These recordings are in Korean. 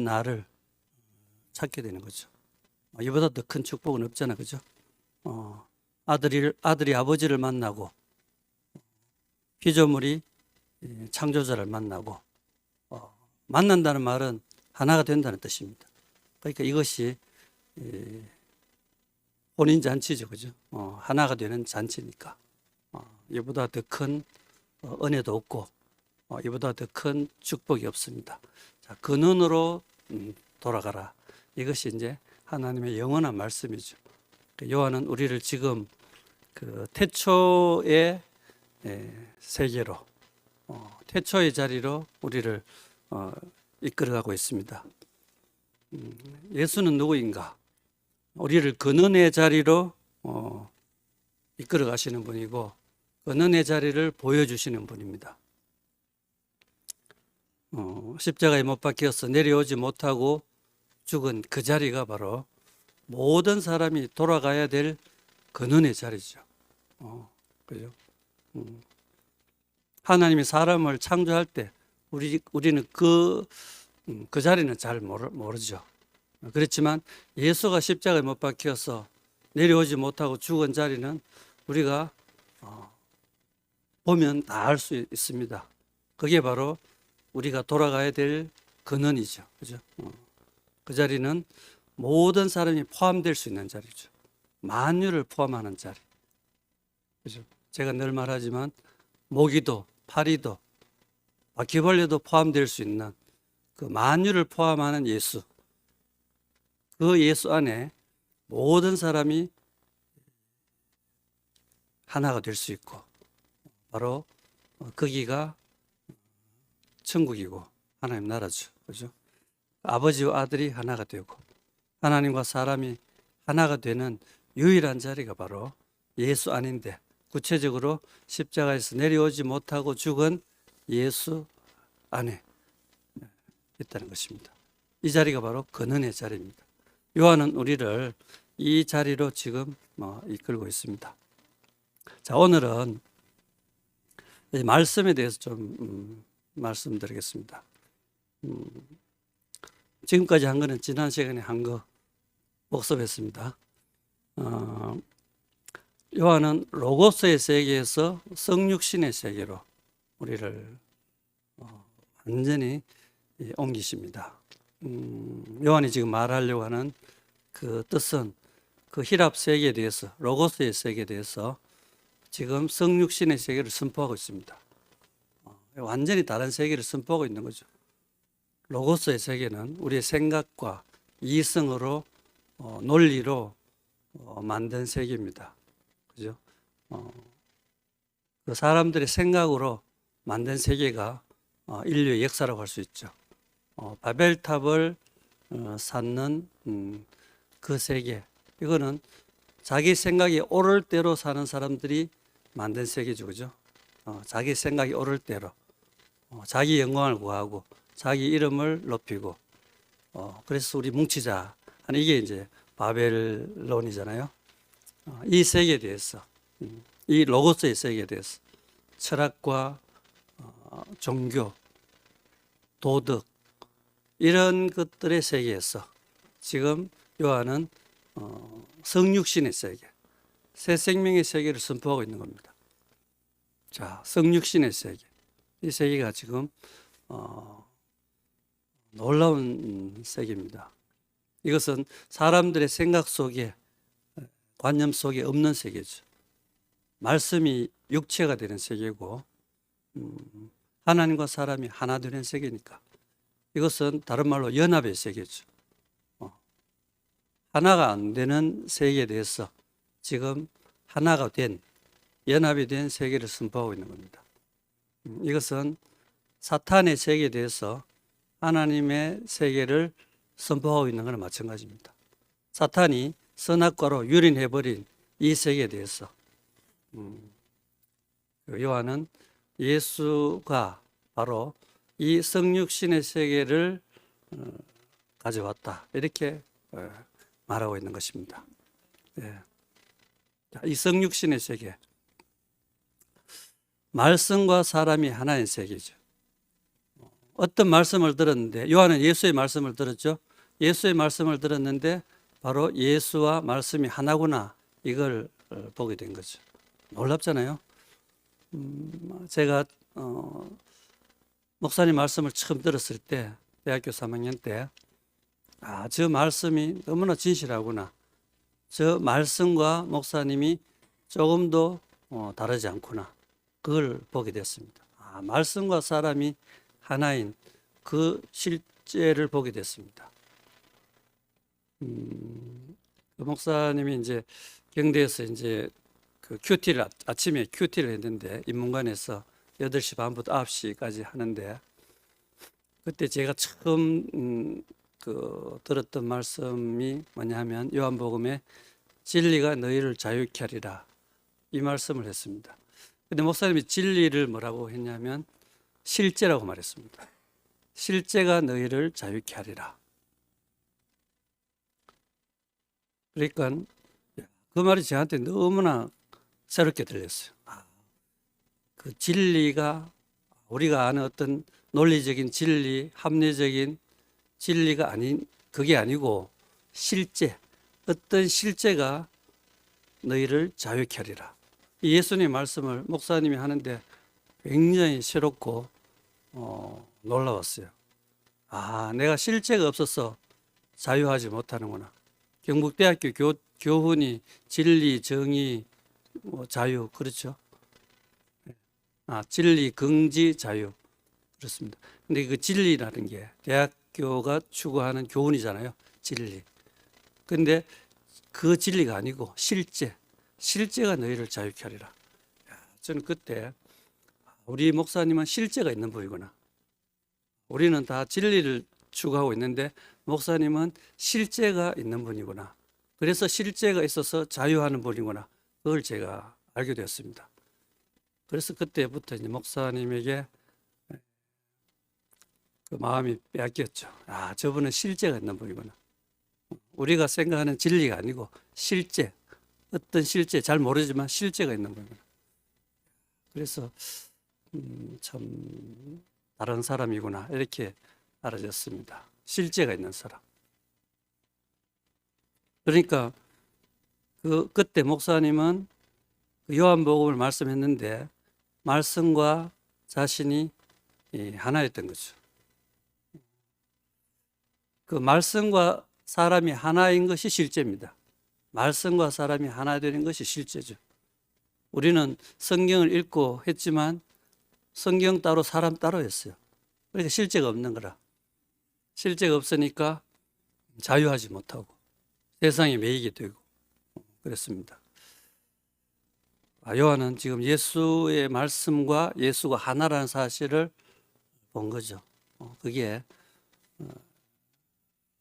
나를 찾게 되는 거죠. 이보다 더 큰 축복은 없잖아, 그죠? 아들이 아버지를 만나고 피조물이 창조자를 만나고 만난다는 말은 하나가 된다는 뜻입니다. 그러니까 이것이 혼인 잔치죠, 그죠? 하나가 되는 잔치니까 이보다 더 큰 은혜도 없고 이보다 더 큰 축복이 없습니다. 자, 그 눈으로 돌아가라. 이것이 이제 하나님의 영원한 말씀이죠. 요한은 우리를 지금 그 태초의 세계로, 태초의 자리로 우리를 이끌어가고 있습니다. 예수는 누구인가? 우리를 근원의 자리로 이끌어 가시는 분이고 근원의 자리를 보여주시는 분입니다. 십자가에 못 박혀서 내려오지 못하고 죽은 그 자리가 바로 모든 사람이 돌아가야 될 근원의 자리죠. 그죠? 하나님이 사람을 창조할 때 우리는 그 자리는 잘 모르죠. 그렇지만 예수가 십자가에 못 박혀서 내려오지 못하고 죽은 자리는 우리가 보면 다 알 수 있습니다. 그게 바로 우리가 돌아가야 될 근원이죠. 그죠? 그 자리는 모든 사람이 포함될 수 있는 자리죠. 만유를 포함하는 자리. 그죠? 제가 늘 말하지만 모기도, 파리도, 바퀴벌레도 포함될 수 있는 그 만유를 포함하는 예수. 그 예수 안에 모든 사람이 하나가 될 수 있고 바로 거기가 천국이고 하나님 나라죠. 그죠? 아버지와 아들이 하나가 되고 하나님과 사람이 하나가 되는 유일한 자리가 바로 예수 안인데 구체적으로 십자가에서 내려오지 못하고 죽은 예수 안에 있다는 것입니다. 이 자리가 바로 근원의 자리입니다. 요한은 우리를 이 자리로 지금 이끌고 있습니다. 자, 오늘은 이 말씀에 대해서 좀 말씀드리겠습니다. 지금까지 한 거는 지난 시간에 한 거 복습했습니다. 요한은 로고스의 세계에서 성육신의 세계로 우리를 완전히 옮기십니다. 요한이 지금 말하려고 하는 그 뜻은 그 히랍 세계에 대해서 로고스의 세계에 대해서 지금 성육신의 세계를 선포하고 있습니다. 완전히 다른 세계를 선포하고 있는 거죠. 로고스의 세계는 우리의 생각과 이성으로 논리로 만든 세계입니다. 그죠? 그 사람들의 생각으로 만든 세계가 인류의 역사라고 할 수 있죠. 바벨탑을 쌓는 그 세계, 이거는 자기 생각이 옳을 대로 사는 사람들이 만든 세계죠, 그죠? 자기 생각이 옳을 대로 자기 영광을 구하고 자기 이름을 높이고 그래서 우리 뭉치자 하는 이게 이제 바벨론이잖아요. 이 세계에 대해서 이 로고스의 세계에 대해서 철학과 종교, 도덕 이런 것들의 세계에서 지금 요한은 성육신의 세계, 새 생명의 세계를 선포하고 있는 겁니다. 자, 성육신의 세계, 이 세계가 지금 놀라운 세계입니다. 이것은 사람들의 생각 속에, 관념 속에 없는 세계죠. 말씀이 육체가 되는 세계고 하나님과 사람이 하나 되는 세계니까 이것은 다른 말로 연합의 세계죠. 하나가 안 되는 세계에 대해서 지금 하나가 된, 연합이 된 세계를 선포하고 있는 겁니다. 이것은 사탄의 세계에 대해서 하나님의 세계를 선포하고 있는 것과 마찬가지입니다. 사탄이 선악과로 유린해버린 이 세계에 대해서 요한은 예수가 바로 이 성육신의 세계를 가져왔다, 이렇게 말하고 있는 것입니다. 이 성육신의 세계, 말씀과 사람이 하나인 세계죠. 어떤 말씀을 들었는데, 요한은 예수의 말씀을 들었죠. 예수의 말씀을 들었는데 바로 예수와 말씀이 하나구나, 이걸 보게 된 거죠. 놀랍잖아요. 제가 목사님 말씀을 처음 들었을 때, 대학교 3학년 때, 저 말씀이 너무나 진실하구나, 저 말씀과 목사님이 조금도 다르지 않구나, 그걸 보게 됐습니다. 말씀과 사람이 하나인 그 실제를 보게 됐습니다. 그 목사님이 이제 경대에서 이제 그 큐티를 아침에 큐티를 했는데, 인문관에서 8시 반부터 9시까지 하는데, 그때 제가 처음 들었던 말씀이 뭐냐 하면 요한복음에 진리가 너희를 자유케 하리라, 이 말씀을 했습니다. 근데 목사님이 진리를 뭐라고 했냐면 실제라고 말했습니다. 실제가 너희를 자유케 하리라. 그러니까 그 말이 저한테 너무나 새롭게 들렸어요. 그 진리가 우리가 아는 어떤 논리적인 진리, 합리적인 진리가 아닌, 그게 아니고 실제, 어떤 실제가 너희를 자유케 하리라. 이 예수님의 말씀을 목사님이 하는데 굉장히 새롭고 놀라웠어요. 내가 실제가 없어서 자유하지 못하는구나. 경북대학교 교훈이 진리, 정의, 자유, 그렇죠? 진리, 긍지, 자유, 그렇습니다. 근데 그 진리라는 게 대학교가 추구하는 교훈이잖아요. 진리. 근데 그 진리가 아니고 실제가 너희를 자유케 하리라. 저는 그때 우리 목사님은 실제가 있는 분이구나. 우리는 다 진리를 추구하고 있는데 목사님은 실제가 있는 분이구나. 그래서 실제가 있어서 자유하는 분이구나. 그걸 제가 알게 되었습니다. 그래서 그때부터 이제 목사님에게 그 마음이 빼앗겼죠. 저분은 실제가 있는 분이구나. 우리가 생각하는 진리가 아니고 실제, 어떤 실제, 잘 모르지만 실제가 있는 분이구나. 그래서 참 다른 사람이구나, 이렇게 알아졌습니다. 실제가 있는 사람. 그러니까 그때 목사님은 요한복음을 말씀했는데 말씀과 자신이 하나였던 거죠. 그 말씀과 사람이 하나인 것이 실제입니다. 말씀과 사람이 하나 되는 것이 실제죠. 우리는 성경을 읽고 했지만 성경 따로 사람 따로 했어요. 그러니까 실제가 없는 거라. 실제가 없으니까 자유하지 못하고 세상에 매이게 되고 그랬습니다. 요한은 지금 예수의 말씀과 예수가 하나라는 사실을 본 거죠. 그게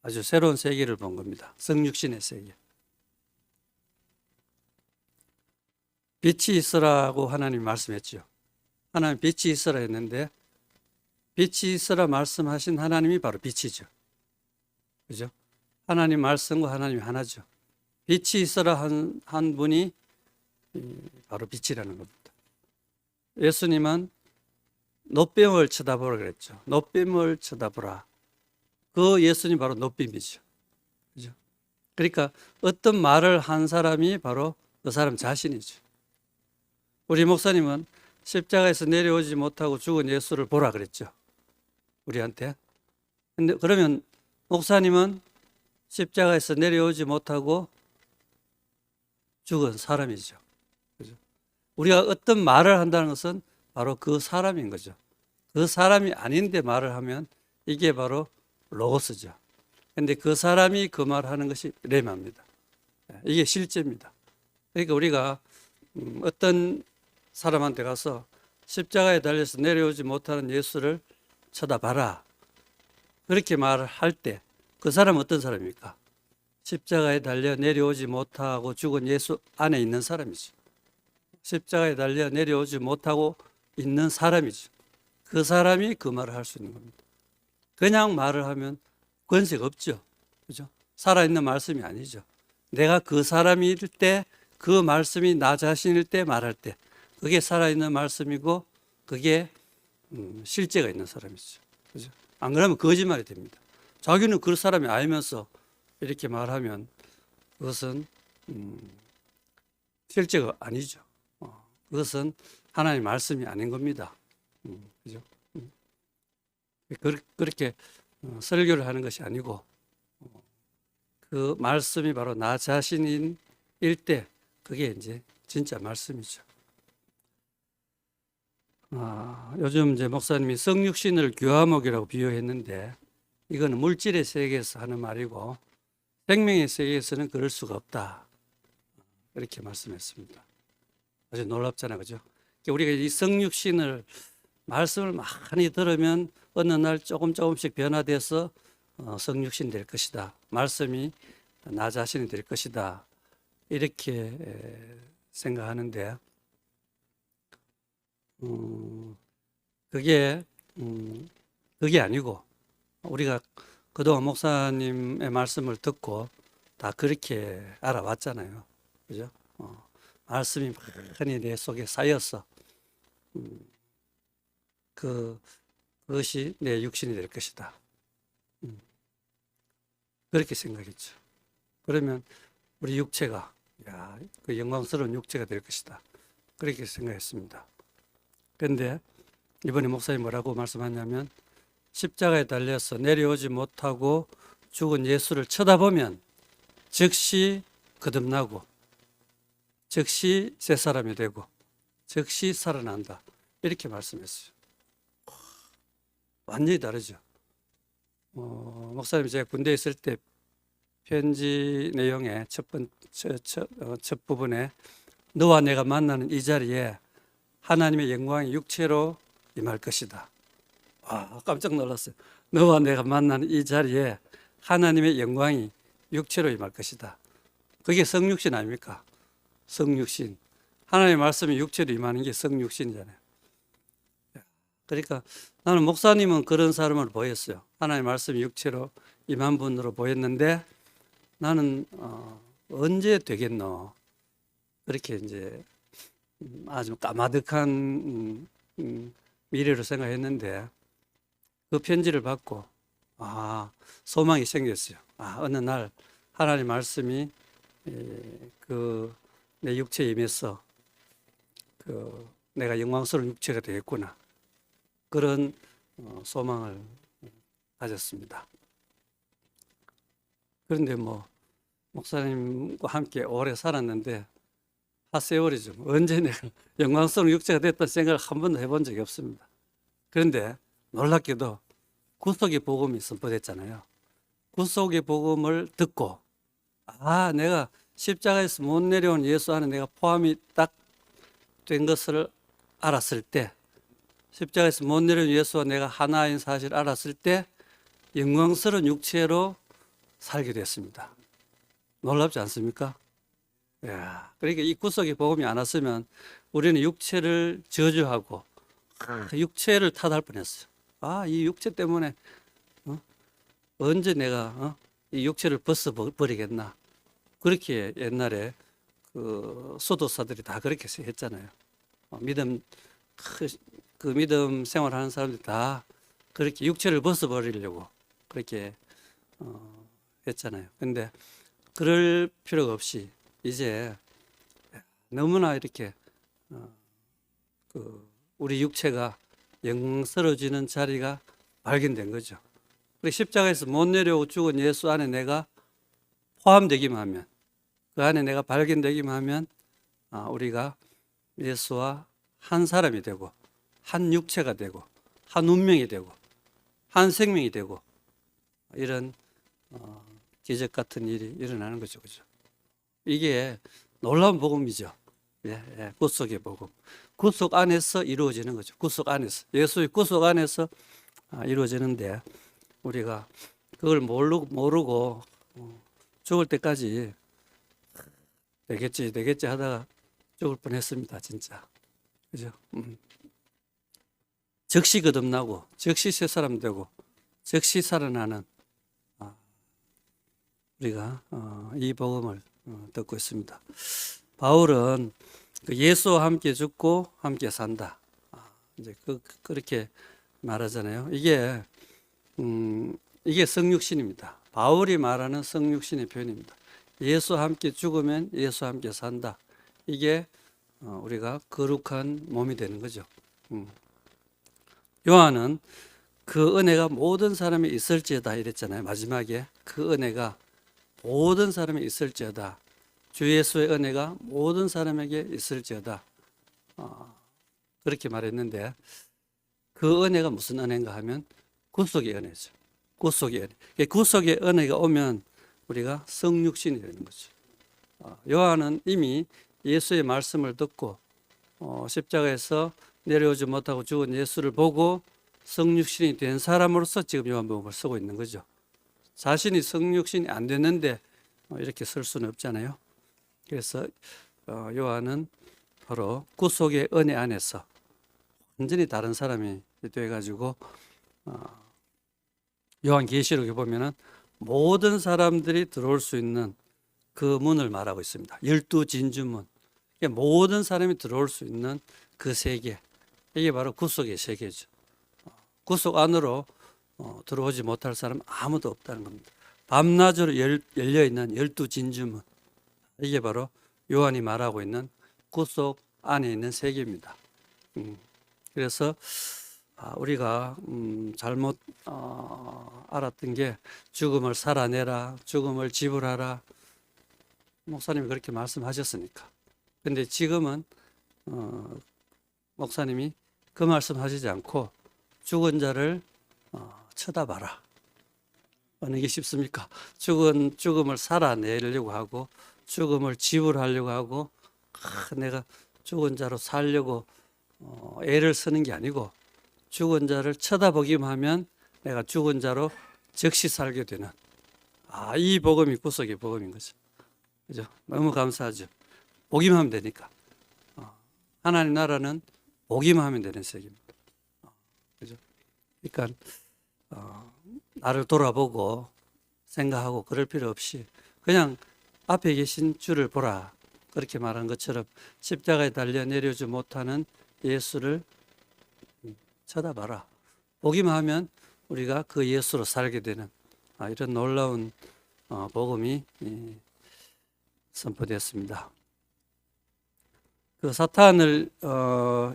아주 새로운 세계를 본 겁니다. 성육신의 세계. 빛이 있으라고 하나님이 말씀했죠. 하나님 빛이 있으라 했는데 빛이 있으라 말씀하신 하나님이 바로 빛이죠. 그죠? 하나님 말씀과 하나님이 하나죠. 빛이 있으라 한 분이 바로 빛이라는 겁니다. 예수님은 놋뱀을 쳐다보라 그랬죠. 놋뱀을 쳐다보라. 그 예수님 바로 놋뱀이죠. 그죠? 그러니까 어떤 말을 한 사람이 바로 그 사람 자신이죠. 우리 목사님은 십자가에서 내려오지 못하고 죽은 예수를 보라 그랬죠. 우리한테. 근데 그러면 목사님은 십자가에서 내려오지 못하고 죽은 사람이죠. 그죠? 우리가 어떤 말을 한다는 것은 바로 그 사람인 거죠. 그 사람이 아닌데 말을 하면 이게 바로 로고스죠. 근데 그 사람이 그 말을 하는 것이 레마입니다. 이게 실제입니다. 그러니까 우리가 어떤 사람한테 가서 십자가에 달려서 내려오지 못하는 예수를 쳐다봐라, 그렇게 말을 할 때 그 사람은 어떤 사람입니까? 십자가에 달려 내려오지 못하고 죽은 예수 안에 있는 사람이죠. 십자가에 달려 내려오지 못하고 있는 사람이죠. 그 사람이 그 말을 할 수 있는 겁니다. 그냥 말을 하면 권세가 없죠. 그죠? 살아있는 말씀이 아니죠. 내가 그 사람일 때, 그 말씀이 나 자신일 때 말할 때, 그게 살아있는 말씀이고 그게 실제가 있는 사람이죠. 그죠? 안 그러면 거짓말이 됩니다. 자기는 그 사람이 알면서 이렇게 말하면 그것은 실제가 아니죠. 그것은 하나님의 말씀이 아닌 겁니다. 그죠? 그렇게 설교를 하는 것이 아니고 그 말씀이 바로 나 자신인 때 그게 이제 진짜 말씀이죠. 요즘 이제 목사님이 성육신을 규화목이라고 비유했는데 이거는 물질의 세계에서 하는 말이고 생명의 세계에서는 그럴 수가 없다. 이렇게 말씀했습니다. 아주 놀랍잖아요. 그죠? 우리가 이 성육신을 말씀을 많이 들으면 어느 날 조금씩 변화돼서 성육신 될 것이다. 말씀이 나 자신이 될 것이다. 이렇게 생각하는데 그게 아니고 우리가 그동안 목사님의 말씀을 듣고 다 그렇게 알아왔잖아요. 그죠? 말씀이 많이 내 속에 쌓여서 그것이 내 육신이 될 것이다. 그렇게 생각했죠. 그러면 우리 육체가 그 영광스러운 육체가 될 것이다. 그렇게 생각했습니다. 그런데 이번에 목사님 뭐라고 말씀하냐면 십자가에 달려서 내려오지 못하고 죽은 예수를 쳐다보면 즉시 거듭나고 즉시 새 사람이 되고 즉시 살아난다. 이렇게 말씀했어요. 완전히 다르죠. 목사님이 제가 군대에 있을 때 편지 내용의 첫 부분에 너와 내가 만나는 이 자리에 하나님의 영광이 육체로 임할 것이다. 깜짝 놀랐어요. 너와 내가 만나는 이 자리에 하나님의 영광이 육체로 임할 것이다. 그게 성육신 아닙니까? 성육신. 하나님의 말씀이 육체로 임하는 게 성육신이잖아요. 그러니까 나는 목사님은 그런 사람을 보였어요. 하나님의 말씀이 육체로 임한 분으로 보였는데 나는 언제 되겠노? 그렇게 이제 아주 까마득한 미래로 생각했는데 그 편지를 받고 소망이 생겼어요. 어느 날 하나님 말씀이 내 육체에 임해서 내가 영광스러운 육체가 되겠구나. 그런 소망을 가졌습니다. 그런데 목사님과 함께 오래 살았는데 핫세월이죠. 언제 내가 영광스러운 육체가 됐다는 생각을 한 번도 해본 적이 없습니다. 그런데 놀랍게도 구속의 복음이 선포됐잖아요. 구속의 복음을 듣고 내가 십자가에서 못 내려온 예수 안에 내가 포함이 딱 된 것을 알았을 때 십자가에서 못 내려온 예수와 내가 하나인 사실을 알았을 때 영광스러운 육체로 살게 됐습니다. 놀랍지 않습니까? 그러니까 이 구속의 복음이 안 왔으면 우리는 육체를 저주하고 그 육체를 탓할 뻔했어요. 이 육체 때문에 언제 내가 이 육체를 벗어버리겠나. 그렇게 옛날에 그 소도사들이 다 그렇게 했잖아요. 그 믿음 생활하는 사람들이 다 그렇게 육체를 벗어버리려고 그렇게 했잖아요. 근데 그럴 필요가 없이 이제 너무나 이렇게 우리 육체가 영광스러워지는 자리가 발견된 거죠. 우리 십자가에서 못 내려오고 죽은 예수 안에 내가 포함되기만 하면, 그 안에 내가 발견되기만 하면 우리가 예수와 한 사람이 되고 한 육체가 되고 한 운명이 되고 한 생명이 되고 이런 기적 같은 일이 일어나는 거죠. 그죠? 이게 놀라운 복음이죠. 구속의 복음. 구속 안에서 이루어지는 거죠. 구속 안에서. 예수의 구속 안에서 이루어지는데 우리가 그걸 모르고 죽을 때까지 되겠지 하다가 죽을 뻔했습니다. 진짜. 그죠? 즉시 거듭나고 즉시 새 사람 되고 즉시 살아나는 우리가 이 복음을 듣고 있습니다. 바울은 예수와 함께 죽고 함께 산다. 이제 그렇게 말하잖아요. 이게 이게 성육신입니다. 바울이 말하는 성육신의 표현입니다. 예수와 함께 죽으면 예수와 함께 산다. 이게 우리가 거룩한 몸이 되는 거죠. 요한은 그 은혜가 모든 사람이 있을지어다 이랬잖아요. 마지막에 그 은혜가 모든 사람이 있을지어다. 주 예수의 은혜가 모든 사람에게 있을지어다. 그렇게 말했는데 그 은혜가 무슨 은혜인가 하면 구속의 은혜죠. 구속의 은혜. 구속의 은혜가 오면 우리가 성육신이 되는 거죠. 요한은 이미 예수의 말씀을 듣고 십자가에서 내려오지 못하고 죽은 예수를 보고 성육신이 된 사람으로서 지금 요한복음을 쓰고 있는 거죠. 자신이 성육신이 안 됐는데 이렇게 쓸 수는 없잖아요. 그래서 요한은 바로 구속의 은혜 안에서 완전히 다른 사람이 돼가지고 요한계시록에 보면은 모든 사람들이 들어올 수 있는 그 문을 말하고 있습니다. 12진주문. 모든 사람이 들어올 수 있는 그 세계. 이게 바로 구속의 세계죠. 구속 안으로 들어오지 못할 사람은 아무도 없다는 겁니다. 밤낮으로 열려있는 12진주문. 이게 바로 요한이 말하고 있는 구속 안에 있는 세계입니다. 그래서 우리가 잘못 알았던 게 죽음을 살아내라, 죽음을 지불하라. 목사님이 그렇게 말씀하셨으니까. 근데 지금은 목사님이 그 말씀하시지 않고 죽은 자를 쳐다봐라. 어느 게 쉽습니까? 죽음을 살아내려고 하고 죽음을 지불하려고 하고 내가 죽은 자로 살려고 애를 쓰는 게 아니고 죽은 자를 쳐다보기만 하면 내가 죽은 자로 즉시 살게 되는 이 복음이 구속의 복음인 거죠. 그죠? 너무 감사하죠. 보기만 하면 되니까. 하나님 나라는 보기만 하면 되는 세계입니다. 그죠? 그러니까 나를 돌아보고 생각하고 그럴 필요 없이 그냥 앞에 계신 주를 보라. 그렇게 말한 것처럼 십자가에 달려 내려오지 못하는 예수를 쳐다봐라. 보기만 하면 우리가 그 예수로 살게 되는 이런 놀라운 복음이 선포되었습니다. 그 사탄을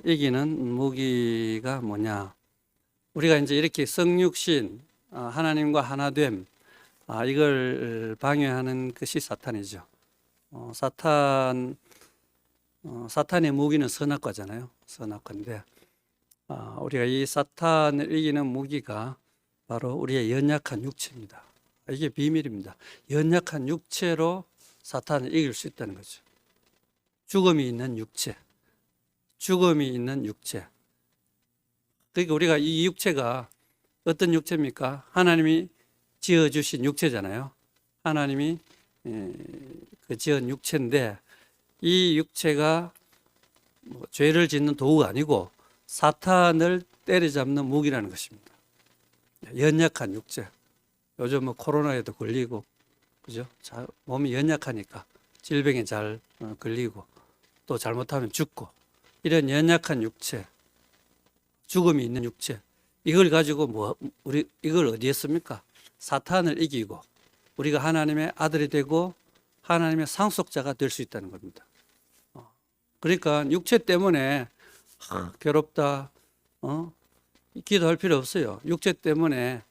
이기는 무기가 뭐냐? 우리가 이제 이렇게 성육신, 하나님과 하나됨, 이걸 방해하는 것이 사탄이죠. 사탄의 무기는 선악과잖아요. 선악과인데 우리가 이 사탄을 이기는 무기가 바로 우리의 연약한 육체입니다. 이게 비밀입니다. 연약한 육체로 사탄을 이길 수 있다는 거죠. 죽음이 있는 육체, 죽음이 있는 육체. 그러니까 우리가 이 육체가 어떤 육체입니까? 하나님이 지어주신 육체잖아요. 하나님이 그 지은 육체인데 이 육체가 죄를 짓는 도구가 아니고 사탄을 때려잡는 무기라는 것입니다. 연약한 육체. 요즘 코로나에도 걸리고, 그죠? 몸이 연약하니까 질병에 잘 걸리고 또 잘못하면 죽고 이런 연약한 육체, 죽음이 있는 육체. 이걸 가지고 이걸 어디에 씁니까? 사탄을 이기고 우리가 하나님의 아들이 되고 하나님의 상속자가 될 수 있다는 겁니다. 그러니까 육체 때문에 괴롭다, 기도할 필요 없어요. 육체 때문에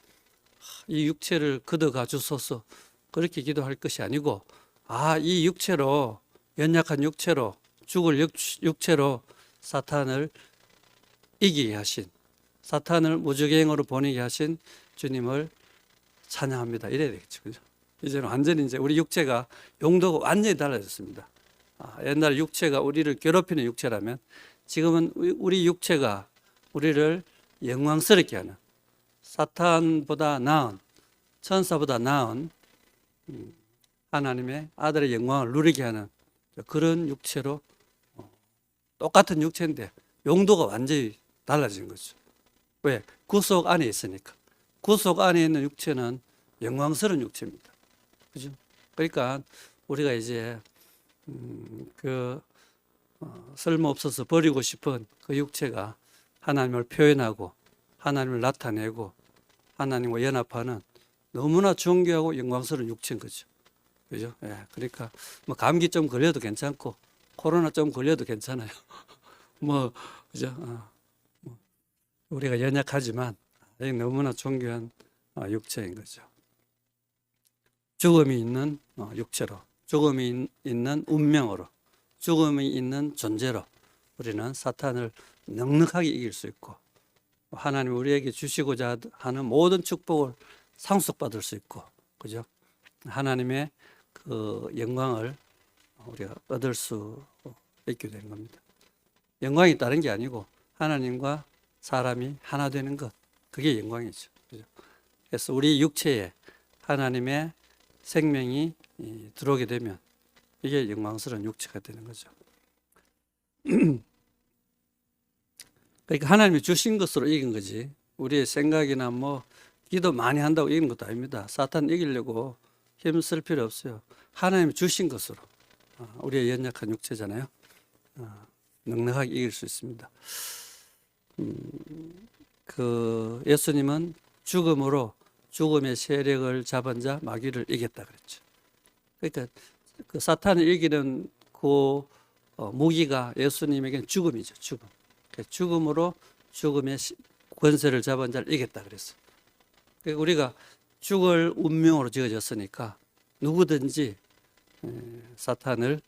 이 육체를 걷어가 주소서 그렇게 기도할 것이 아니고 이 육체로 연약한 육체로 죽을 육체로 사탄을 이기게 하신 사탄을 무적행으로 보내게 하신 주님을 찬양합니다. 이래야 되겠죠. 그죠? 이제는 완전히 이제 우리 육체가 용도가 완전히 달라졌습니다. 옛날 육체가 우리를 괴롭히는 육체라면 지금은 우리 육체가 우리를 영광스럽게 하는 사탄보다 나은 천사보다 나은 하나님의 아들의 영광을 누리게 하는 그런 육체로 똑같은 육체인데 용도가 완전히 달라진 거죠. 왜? 구속 안에 있으니까. 구속 안에 있는 육체는 영광스러운 육체입니다. 그죠? 그러니까 우리가 이제 쓸모없어서 버리고 싶은 그 육체가 하나님을 표현하고 하나님을 나타내고 하나님과 연합하는 너무나 존귀하고 영광스러운 육체인 거죠. 그죠? 예, 그러니까 뭐 감기 좀 걸려도 괜찮고 코로나 좀 걸려도 괜찮아요. 뭐 그죠? 우리가 연약하지만 너무나 존귀한 육체인 거죠. 죽음이 있는 육체로, 죽음이 있는 운명으로, 죽음이 있는 존재로 우리는 사탄을 넉넉하게 이길 수 있고 하나님 우리에게 주시고자 하는 모든 축복을 상속받을 수 있고, 그죠? 하나님의 그 영광을 우리가 얻을 수 있게 되는 겁니다. 영광이 다른 게 아니고 하나님과 사람이 하나 되는 것, 그게 영광이죠. 그죠? 그래서 우리 육체에 하나님의 생명이 들어오게 되면 이게 영광스러운 육체가 되는 거죠. 그러니까 하나님이 주신 것으로 이긴 거지 우리의 생각이나 뭐 기도 많이 한다고 이기는 것도 아닙니다. 사탄 이기려고 힘쓸 필요 없어요. 하나님이 주신 것으로 우리의 연약한 육체잖아요. 넉넉하게 이길 수 있습니다. 그 예수님은 죽음으로 죽음의 세력을 잡은 자 마귀를 이겼다 그랬죠. 그러니까 그 사탄을 이기는 그 무기가 예수님에게는 죽음이죠. 죽음. 그러니까 죽음으로 죽음의 권세를 잡은 자를 이겼다 그랬어. 그러니까 우리가 죽을 운명으로 지어졌으니까 누구든지 사탄을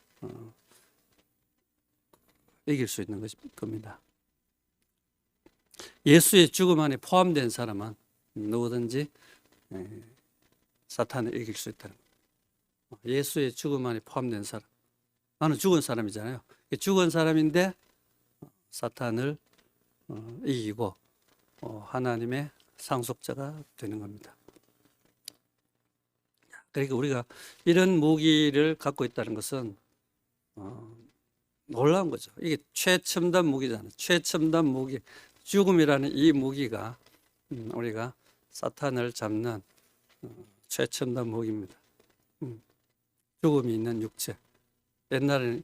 이길 수 있는 겁니다. 예수의 죽음 안에 포함된 사람은 누구든지 사탄을 이길 수 있다는 거예요. 예수의 죽음 안에 포함된 사람. 나는 죽은 사람이잖아요. 죽은 사람인데 사탄을 이기고 하나님의 상속자가 되는 겁니다. 그러니까 우리가 이런 무기를 갖고 있다는 것은 놀라운 거죠. 이게 최첨단 무기잖아요. 최첨단 무기. 죽음이라는 이 무기가 우리가 사탄을 잡는 최첨단 무기입니다. 죽음이 있는 육체. 옛날에는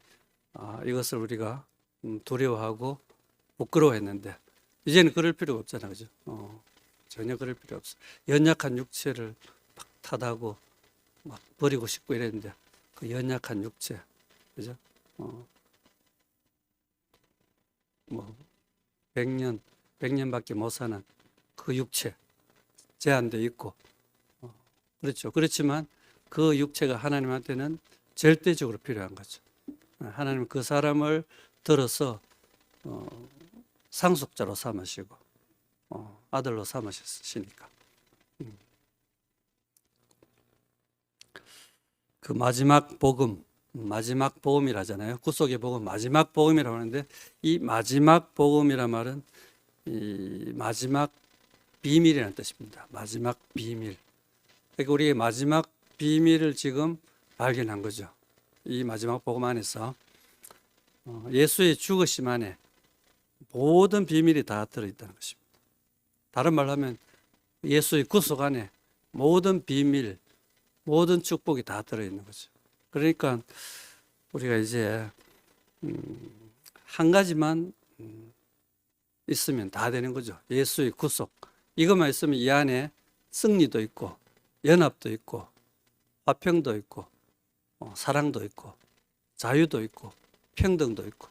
이것을 우리가 두려워하고 부끄러워했는데 이제는 그럴 필요가 없잖아요. 그죠? 전혀 그럴 필요 없어요. 연약한 육체를 막 탓하고 막 버리고 싶고 이랬는데 그 연약한 육체, 그죠? 뭐 100년밖에 못 사는 그 육체 제한되어 있고 그렇죠. 그렇지만 그 육체가 하나님한테는 절대적으로 필요한 거죠. 하나님은 그 사람을 들어서 상속자로 삼으시고 아들로 삼으셨으니까. 그 마지막 복음, 마지막 복음이라잖아요. 구속의 복음, 마지막 복음이라고 하는데 이 마지막 복음이란 말은 이 마지막 비밀이라는 뜻입니다. 마지막 비밀. 그러니까 우리의 마지막 비밀을 지금 발견한 거죠. 이 마지막 복음 안에서 예수의 죽으심 안에 모든 비밀이 다 들어있다는 것입니다. 다른 말로 하면 예수의 구속 안에 모든 비밀, 모든 축복이 다 들어있는 거죠. 그러니까 우리가 이제 한 가지만 있으면 다 되는 거죠. 예수의 구속. 이것만 있으면 이 안에 승리도 있고 연합도 있고 화평도 있고 사랑도 있고 자유도 있고 평등도 있고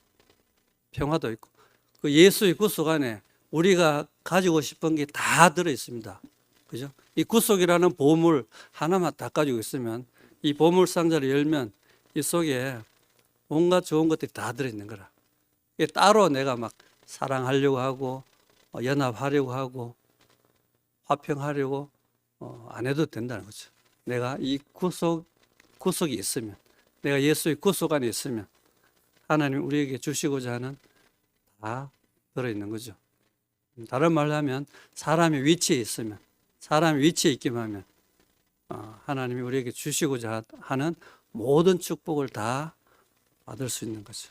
평화도 있고 그 예수의 구속 안에 우리가 가지고 싶은 게 다 들어 있습니다. 그죠? 이 구속이라는 보물 하나만 다 가지고 있으면 이 보물 상자를 열면 이 속에 온갖 좋은 것들이 다 들어 있는 거라. 이게 따로 내가 막 사랑하려고 하고 연합하려고 하고 화평하려고 안 해도 된다는 거죠. 내가 이 구속이 있으면, 내가 예수의 구속 안에 있으면 하나님이 우리에게 주시고자 하는 다 들어있는 거죠. 다른 말로 하면 사람의 위치에 있으면, 사람의 위치에 있기만 하면 하나님이 우리에게 주시고자 하는 모든 축복을 다 받을 수 있는 거죠.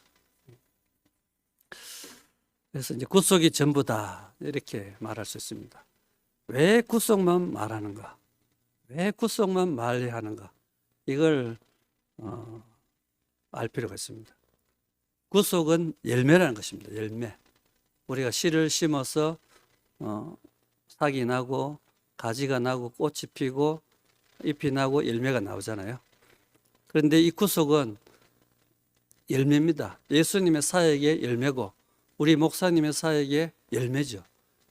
그래서 이제 구속이 전부다 이렇게 말할 수 있습니다. 왜 구속만 말하는가? 왜 구속만 말해야 하는가? 이걸 알 필요가 있습니다. 구속은 열매라는 것입니다. 열매. 우리가 씨를 심어서 싹이 나고 가지가 나고 꽃이 피고 잎이 나고 열매가 나오잖아요. 그런데 이 구속은 열매입니다. 예수님의 사역의 열매고 우리 목사님의 사역의 열매죠.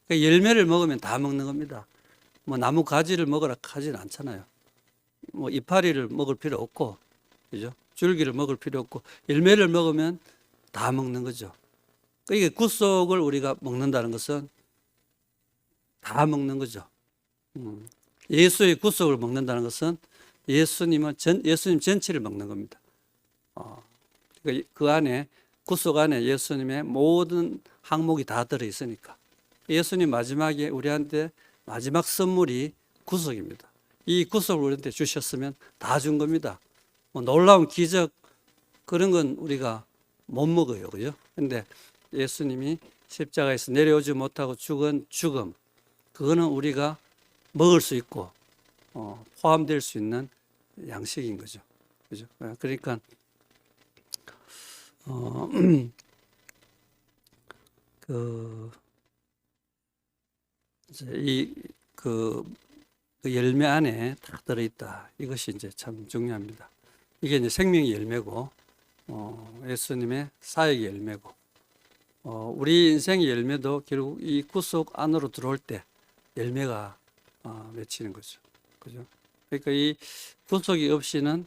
그러니까 열매를 먹으면 다 먹는 겁니다. 뭐 나무 가지를 먹으라 하진 않잖아요. 뭐 이파리를 먹을 필요 없고, 그죠? 줄기를 먹을 필요 없고 열매를 먹으면 다 먹는 거죠. 그러니까 이게 구속을 우리가 먹는다는 것은 다 먹는 거죠. 예수의 구속을 먹는다는 것은 예수님 전체를 먹는 겁니다. 그러니까 그 안에 구속 안에 예수님의 모든 항목이 다 들어 있으니까 예수님 마지막에 우리한테 마지막 선물이 구속입니다. 이 구속을 우리한테 주셨으면 다 준 겁니다. 뭐 놀라운 기적 그런 건 우리가 못 먹어요, 그죠? 근데 예수님이 십자가에서 내려오지 못하고 죽은 죽음, 그거는 우리가 먹을 수 있고 포함될 수 있는 양식인 거죠, 그죠? 그러니까 그 열매 안에 다 들어있다. 이것이 이제 참 중요합니다. 이게 이제 생명의 열매고, 예수님의 사역의 열매고, 우리 인생의 열매도 결국 이 구속 안으로 들어올 때 열매가 맺히는 거죠. 그죠? 그러니까 이 구속이 없이는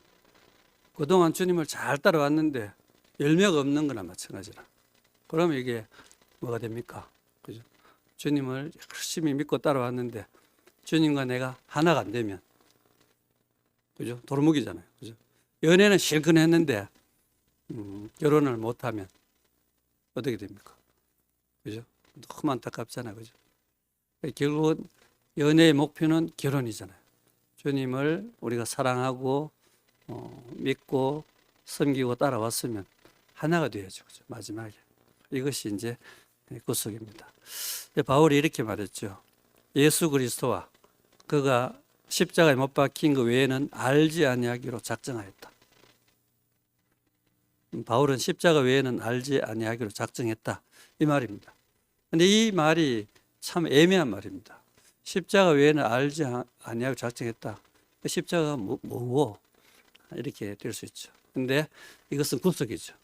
그동안 주님을 잘 따라왔는데 열매가 없는 거나 마찬가지라. 그러면 이게 뭐가 됩니까? 그죠? 주님을 열심히 믿고 따라왔는데 주님과 내가 하나가 안 되면, 그죠? 도루묵이잖아요. 그죠? 연애는 실컷 했는데 결혼을 못하면 어떻게 됩니까? 그죠? 너무 안타깝잖아요. 그죠? 결국은 연애의 목표는 결혼이잖아요. 주님을 우리가 사랑하고 믿고 섬기고 따라왔으면 하나가 되어야죠. 그죠? 마지막에. 이것이 이제 구속입니다. 바울이 이렇게 말했죠. 예수 그리스도와 그가 십자가에 못 박힌 것 외에는 알지 아니하기로 작정하였다. 바울은 십자가 외에는 알지 아니하기로 작정했다. 이 말입니다. 근데 이 말이 참 애매한 말입니다. 십자가 외에는 알지 아니하기로 작정했다. 십자가가 뭐고? 이렇게 될 수 있죠. 근데 이것은 구속이죠.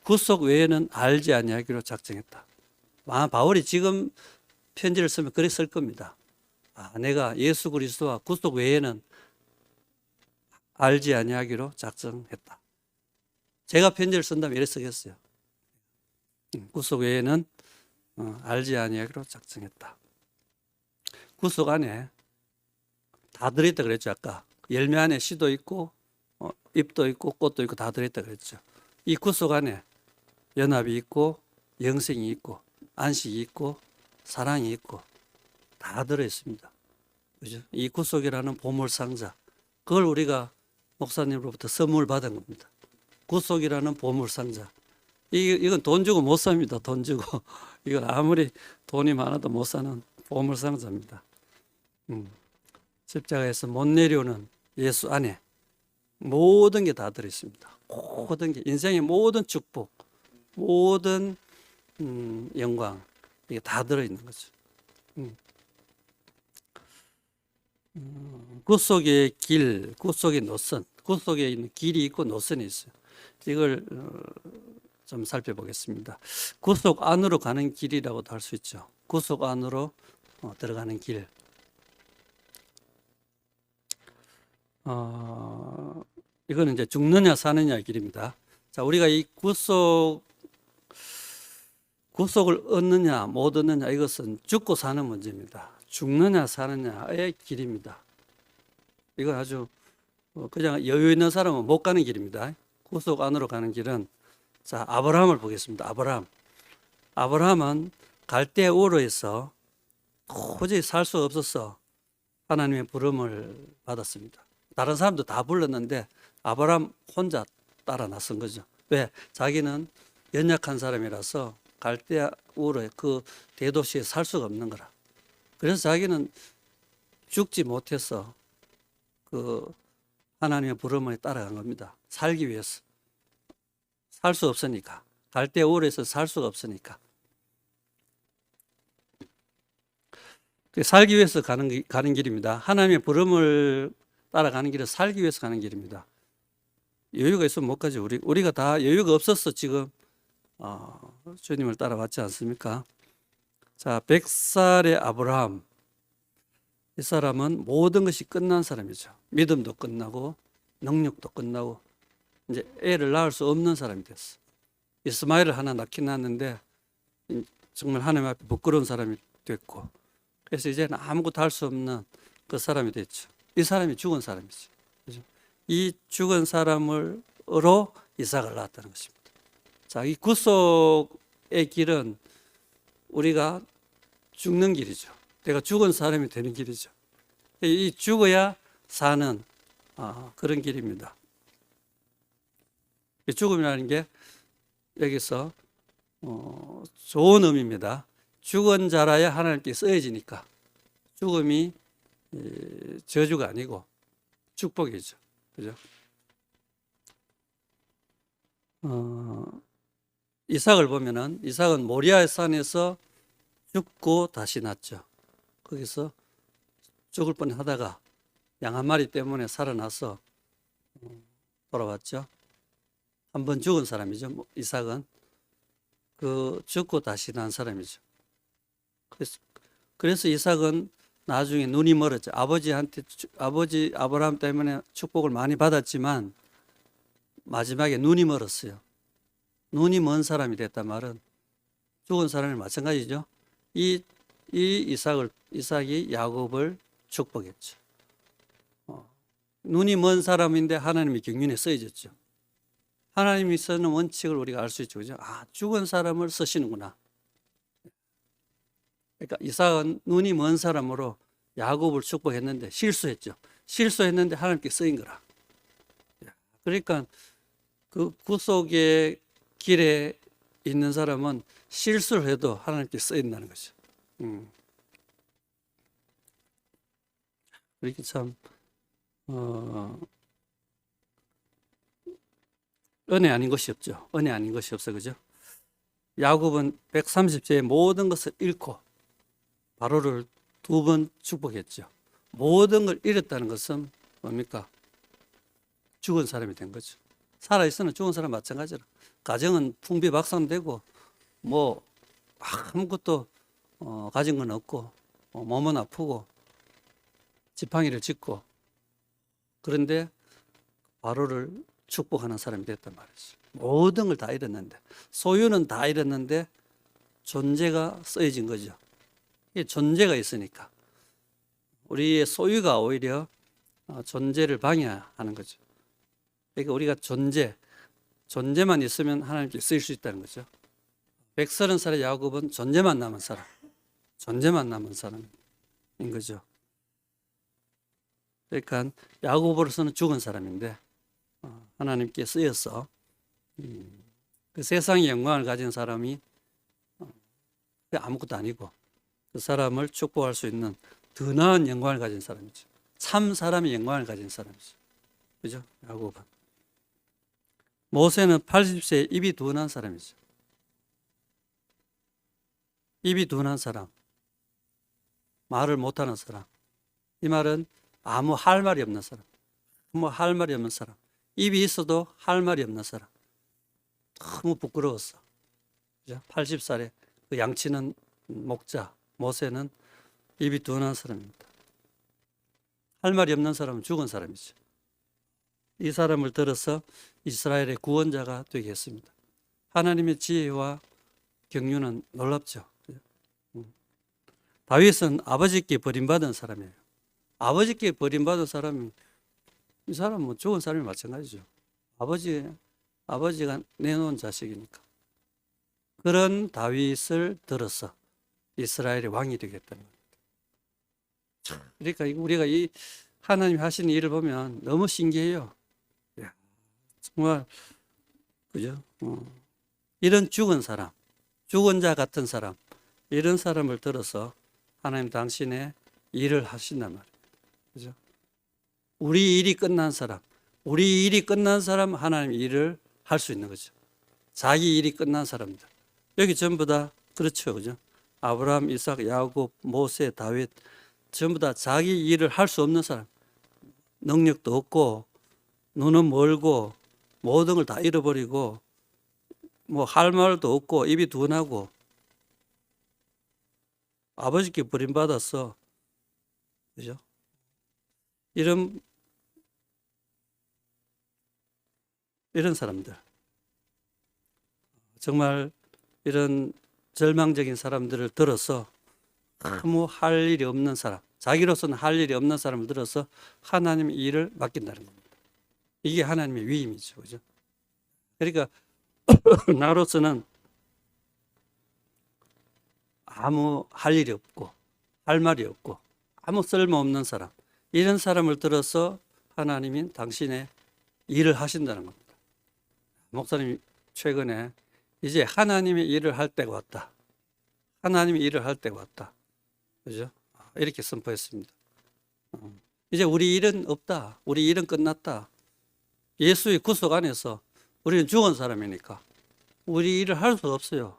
구속 외에는 알지 아니하기로 작정했다. 바울이 지금 편지를 쓰면 그렇게 쓸 겁니다. 내가 예수 그리스도와 구속 외에는 알지 아니하기로 작정했다. 제가 편지를 쓴다면 이렇게 쓰겠어요. 구속 외에는 알지 아니하기로 작정했다. 구속 안에 다 들어있다 그랬죠. 아까 열매 안에 씨도 있고 잎도 있고 꽃도 있고 다 들어있다 그랬죠. 이 구속 안에 연합이 있고 영생이 있고 안식이 있고 사랑이 있고 다 들어있습니다. 그죠? 이 구속이라는 보물상자, 그걸 우리가 목사님으로부터 선물 받은 겁니다. 구속이라는 보물상자. 이건 돈 주고 못 삽니다. 돈 주고. 이건 아무리 돈이 많아도 못 사는 보물상자입니다. 십자가에서 못 내려오는 예수 안에 모든 게 다 들어있습니다. 모든 게, 인생의 모든 축복, 모든 영광, 이게 다 들어있는 거죠. 구속의 길, 구속의 노선, 구속에 있는 길이 있고 노선이 있어요. 이걸 좀 살펴보겠습니다. 구속 안으로 가는 길이라고도 할 수 있죠. 구속 안으로 들어가는 길. 이거는 이제 죽느냐 사느냐의 길입니다. 자, 우리가 이 구속을 얻느냐 못 얻느냐, 이것은 죽고 사는 문제입니다. 죽느냐 사느냐의 길입니다. 이건 아주 그냥 여유 있는 사람은 못 가는 길입니다. 구속 안으로 가는 길은, 자, 아브라함을 보겠습니다. 아브라함은 갈대 우르에서 도저히 살 수 없어서 하나님의 부름을 받았습니다. 다른 사람도 다 불렀는데 아브라함 혼자 따라 나선 거죠. 왜? 자기는 연약한 사람이라서 갈대 우르 그 대도시에 살 수가 없는 거라. 그래서 자기는 죽지 못해서 그 하나님의 부름을 따라간 겁니다. 살기 위해서. 살 수 없으니까. 갈대 우르에서 살 수가 없으니까. 살기 위해서 가는 길입니다. 하나님의 부름을 따라가는 길은 살기 위해서 가는 길입니다. 여유가 있으면 못 가죠. 우리가 다 여유가 없어서 지금 주님을 따라왔지 않습니까? 자, 100살의 아브라함. 이 사람은 모든 것이 끝난 사람이죠. 믿음도 끝나고 능력도 끝나고 이제 애를 낳을 수 없는 사람이 됐어. 이스마엘을 하나 낳긴 낳았는데 정말 하나님 앞에 부끄러운 사람이 됐고, 그래서 이제는 아무것도 할 수 없는 그 사람이 됐죠. 이 사람이 죽은 사람이죠. 그죠? 이 죽은 사람으로 이삭을 낳았다는 것입니다. 자, 이 구속의 길은 우리가 죽는 길이죠. 내가 죽은 사람이 되는 길이죠. 이 죽어야 사는 그런 길입니다. 이 죽음이라는 게 여기서 좋은 의미입니다. 죽은 자라야 하나님께 쓰여지니까 죽음이 저주가 아니고 축복이죠. 그죠? 이삭을 보면은 이삭은 모리아의 산에서 죽고 다시 났죠. 거기서 죽을 뻔하다가 양 한 마리 때문에 살아나서 돌아왔죠. 한 번 죽은 사람이죠. 이삭은 그 죽고 다시 난 사람이죠. 그래서 이삭은 나중에 눈이 멀었죠. 아버지 아브라함 때문에 축복을 많이 받았지만 마지막에 눈이 멀었어요. 눈이 먼 사람이 됐단 말은 죽은 사람이 마찬가지죠. 이 이삭이 야곱을 축복했죠. 눈이 먼 사람인데 하나님의 경륜에 쓰여졌죠. 하나님이 쓰는 원칙을 우리가 알 수 있죠. 그죠? 죽은 사람을 쓰시는구나. 그러니까 이삭은 눈이 먼 사람으로 야곱을 축복했는데 실수했죠. 실수했는데 하나님께 쓰인 거라. 그러니까 그 구속의 길에 있는 사람은 실수를 해도 하나님께 쓰인다는 거죠. 그렇게 참 은혜 아닌 것이 없죠. 은혜 아닌 것이 없어. 그죠? 야곱은 130세에 모든 것을 잃고 바로를 2번 축복했죠. 모든 걸 잃었다는 것은 뭡니까? 죽은 사람이 된 거죠. 살아있으면 죽은 사람 마찬가지라. 가정은 풍비박산되고 뭐 아무것도 가진 건 없고 몸은 아프고 지팡이를 짚고 그런데 바로를 축복하는 사람이 됐단 말이죠. 모든 걸 다 잃었는데 소유는 다 잃었는데 존재가 쓰여진 거죠. 이게 존재가 있으니까 우리의 소유가 오히려 존재를 방해하는 거죠. 그러니까 우리가 존재만 있으면 하나님께 쓰일 수 있다는 거죠. 130살의 야곱은 존재만 남은 사람인 거죠. 그러니까 야곱으로서는 죽은 사람인데 하나님께 쓰여서 그 세상의 영광을 가진 사람이 아무것도 아니고 그 사람을 축복할 수 있는 더 나은 영광을 가진 사람이죠. 참 사람의 영광을 가진 사람이죠. 그죠? 야곱은. 모세는 80세에 입이 둔한 사람이죠. 입이 둔한 사람. 말을 못하는 사람. 이 말은 아무 할 말이 없는 사람. 뭐 할 말이 없는 사람. 입이 있어도 할 말이 없는 사람. 너무 부끄러웠어. 80살에 그 양치는 목자 모세는 입이 둔한 사람입니다. 할 말이 없는 사람은 죽은 사람이죠. 이 사람을 들어서 이스라엘의 구원자가 되게 했습니다. 하나님의 지혜와 경륜은 놀랍죠. 다윗은 아버지께 버림받은 사람이에요. 아버지께 버림받은 사람이 이 사람은 뭐 죽은 사람이 마찬가지죠. 아버지가 내놓은 자식이니까. 그런 다윗을 들어서 이스라엘의 왕이 되겠다는 겁니다. 그러니까 우리가 이 하나님 하시는 일을 보면 너무 신기해요. 정말 그죠? 이런 죽은 사람, 죽은 자 같은 사람, 이런 사람을 들어서 하나님 당신의 일을 하신단 말이에요. 그죠? 우리 일이 끝난 사람 하나님 일을 할 수 있는 거죠. 자기 일이 끝난 사람들. 여기 전부 다 그렇죠. 그죠? 아브라함, 이삭, 야곱, 모세, 다윗 전부 다 자기 일을 할 수 없는 사람, 능력도 없고 눈은 멀고 모든 걸 다 잃어버리고 뭐 할 말도 없고 입이 둔하고 아버지께 버림받았어. 그죠? 이런 사람들, 정말 이런 절망적인 사람들을 들어서 아무 할 일이 없는 사람, 자기로서는 할 일이 없는 사람을 들어서 하나님의 일을 맡긴다는 겁니다. 이게 하나님의 위임이죠. 그죠? 그러니까 나로서는 아무 할 일이 없고 할 말이 없고 아무 쓸모없는 사람, 이런 사람을 들어서 하나님이 당신의 일을 하신다는 겁니다. 목사님이 최근에 이제 하나님의 일을 할 때가 왔다. 하나님의 일을 할 때가 왔다. 그죠? 이렇게 선포했습니다. 이제 우리 일은 없다. 우리 일은 끝났다. 예수의 구속 안에서 우리는 죽은 사람이니까 우리 일을 할 수가 없어요.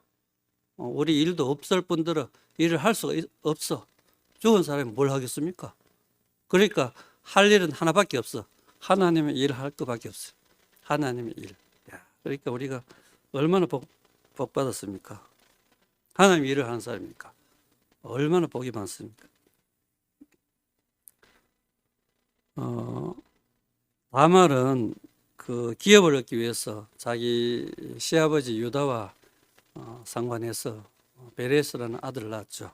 우리 일도 없을 뿐더러 일을 할 수가 없어. 죽은 사람이 뭘 하겠습니까? 그러니까 할 일은 하나밖에 없어. 하나님의 일을 할 것밖에 없어요. 하나님의 일. 그러니까 우리가 얼마나 복 받았습니까? 하나님의 일을 하는 사람이니까 얼마나 복이 많습니까? 다말은 그 기업을 얻기 위해서 자기 시아버지 유다와 상관해서 베레스라는 아들을 낳았죠.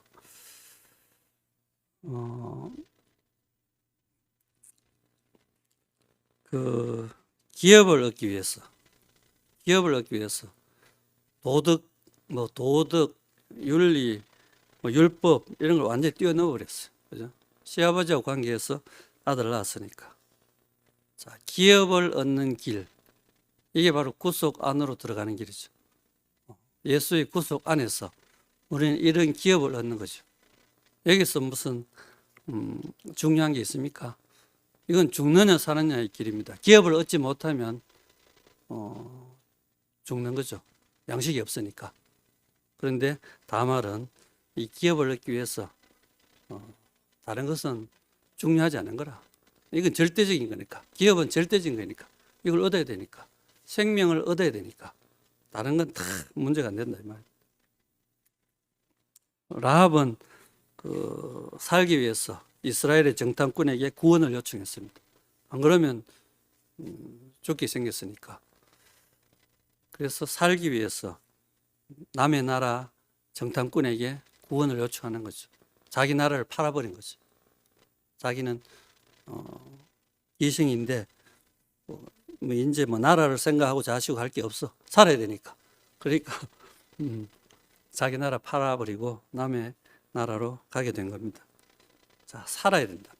그 기업을 얻기 위해서 도덕, 윤리, 율법 이런 걸 완전히 뛰어넘어 버렸어요. 그죠? 시아버지하고 관계해서 아들을 낳았으니까. 자, 기업을 얻는 길, 이게 바로 구속 안으로 들어가는 길이죠. 예수의 구속 안에서 우리는 이런 기업을 얻는 거죠. 여기서 무슨 중요한 게 있습니까? 이건 죽느냐 사느냐의 길입니다. 기업을 얻지 못하면 죽는 거죠. 양식이 없으니까. 그런데 다말은 이 기업을 얻기 위해서 다른 것은 중요하지 않은 거라. 이건 절대적인 거니까. 기업은 절대적인 거니까. 이걸 얻어야 되니까. 생명을 얻어야 되니까. 다른 건 다 문제가 안 된다 이 말이에요. 라합은 살기 위해서 이스라엘의 정탐꾼에게 구원을 요청했습니다. 안 그러면 죽게 생겼으니까. 그래서 살기 위해서 남의 나라 정탐꾼에게 구원을 요청하는 거죠. 자기 나라를 팔아버린 거죠. 자기는 이승인데 이제 나라를 생각하고 자시고 할 게 없어. 살아야 되니까. 그러니까 자기 나라 팔아버리고 남의 나라로 가게 된 겁니다. 자, 살아야 된다.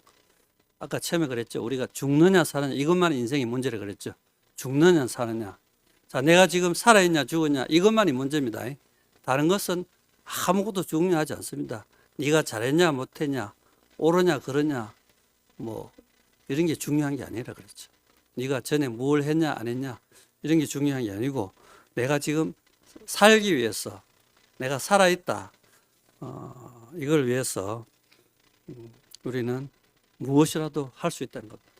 아까 처음에 그랬죠. 우리가 죽느냐 사느냐 이것만 인생의 문제라 그랬죠. 죽느냐 사느냐. 자, 내가 지금 살아있냐 죽었냐 이것만이 문제입니다. 다른 것은 아무것도 중요하지 않습니다. 네가 잘했냐 못했냐 옳으냐 그러냐 뭐 이런 게 중요한 게 아니라 그랬죠. 네가 전에 뭘 했냐 안 했냐 이런 게 중요한 게 아니고 내가 지금 살기 위해서 내가 살아있다 이걸 위해서 우리는 무엇이라도 할 수 있다는 겁니다.